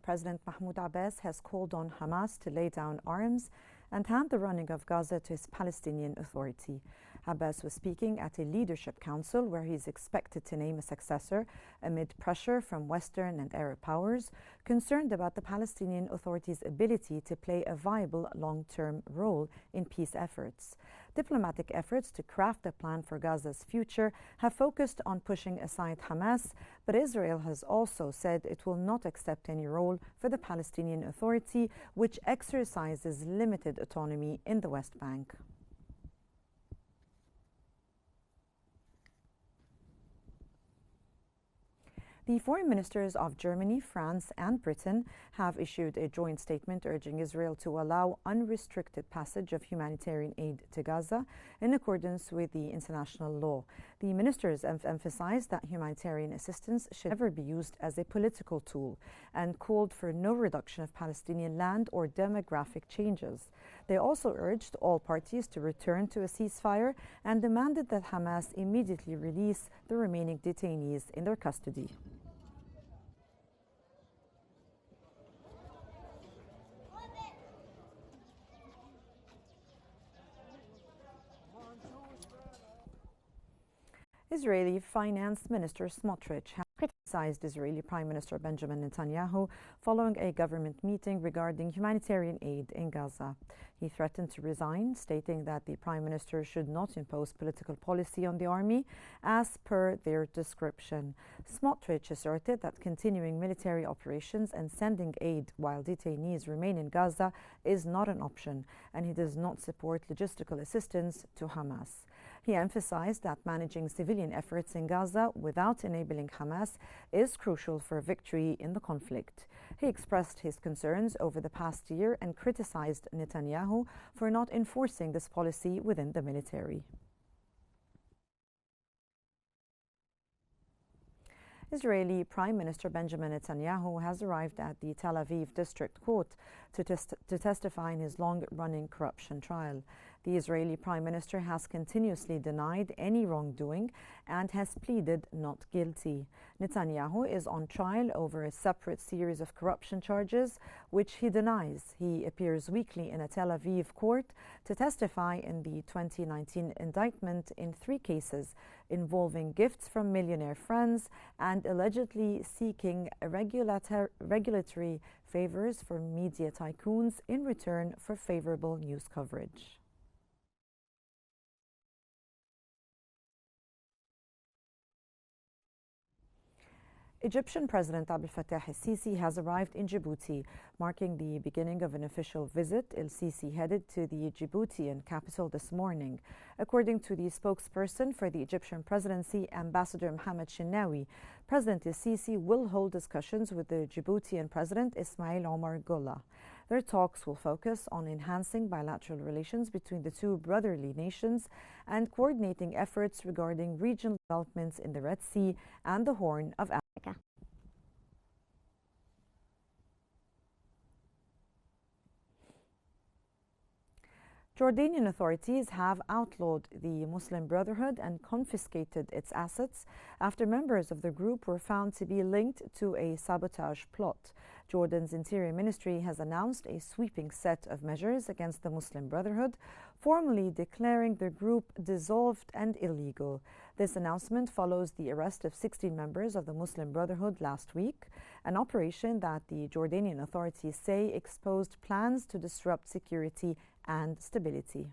President Mahmoud Abbas has called on Hamas to lay down arms and hand the running of Gaza to its Palestinian Authority. Abbas was speaking at a leadership council where he is expected to name a successor amid pressure from Western and Arab powers concerned about the Palestinian Authority's ability to play a viable long-term role in peace efforts. Diplomatic efforts to craft a plan for Gaza's future have focused on pushing aside Hamas, but Israel has also said it will not accept any role for the Palestinian Authority, which exercises limited autonomy in the West Bank. The foreign ministers of Germany, France, and Britain have issued a joint statement urging Israel to allow unrestricted passage of humanitarian aid to Gaza in accordance with the international law. The ministers have emphasized that humanitarian assistance should never be used as a political tool and called for no reduction of Palestinian land or demographic changes. They also urged all parties to return to a ceasefire and demanded that Hamas immediately release the remaining detainees in their custody. Israeli Finance Minister Smotrich has criticized Israeli Prime Minister Benjamin Netanyahu following a government meeting regarding humanitarian aid in Gaza. He threatened to resign, stating that the Prime Minister should not impose political policy on the army as per their description. Smotrich asserted that continuing military operations and sending aid while detainees remain in Gaza is not an option, and he does not support logistical assistance to Hamas. He emphasized that managing civilian efforts in Gaza without enabling Hamas is crucial for victory in the conflict. He expressed his concerns over the past year and criticized Netanyahu for not enforcing this policy within the military. Israeli Prime Minister Benjamin Netanyahu has arrived at the Tel Aviv District Court to testify in his long-running corruption trial. The Israeli Prime Minister has continuously denied any wrongdoing and has pleaded not guilty. Netanyahu is on trial over a separate series of corruption charges, which he denies. He appears weekly in a Tel Aviv court to testify in the 2019 indictment in 3 cases involving gifts from millionaire friends and allegedly seeking regulatory favors for media tycoons in return for favorable news coverage. Egyptian President Abdel Fattah el-Sisi has arrived in Djibouti, marking the beginning of an official visit. El-Sisi headed to the Djiboutian capital this morning. According to the spokesperson for the Egyptian presidency, Ambassador Mohamed Shenawi, President el-Sisi will hold discussions with the Djiboutian President Ismail Omar Guelleh. Their talks will focus on enhancing bilateral relations between the two brotherly nations and coordinating efforts regarding regional developments in the Red Sea and the Horn of Africa. Jordanian authorities have outlawed the Muslim Brotherhood and confiscated its assets after members of the group were found to be linked to a sabotage plot. Jordan's Interior Ministry has announced a sweeping set of measures against the Muslim Brotherhood, formally declaring the group dissolved and illegal. This announcement follows the arrest of 16 members of the Muslim Brotherhood last week, an operation that the Jordanian authorities say exposed plans to disrupt security and stability.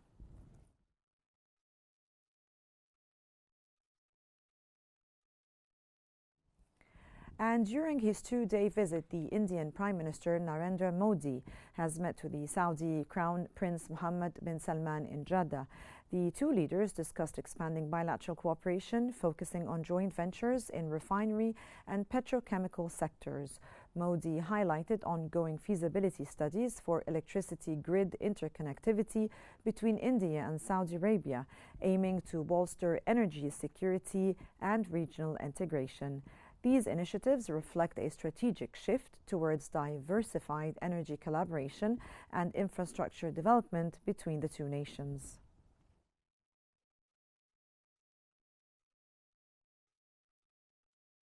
And during his 2-day visit, the Indian Prime Minister Narendra Modi has met with the Saudi Crown Prince Mohammed bin Salman in Jeddah. The two leaders discussed expanding bilateral cooperation, focusing on joint ventures in refinery and petrochemical sectors. Modi highlighted ongoing feasibility studies for electricity grid interconnectivity between India and Saudi Arabia, aiming to bolster energy security and regional integration. These initiatives reflect a strategic shift towards diversified energy collaboration and infrastructure development between the two nations.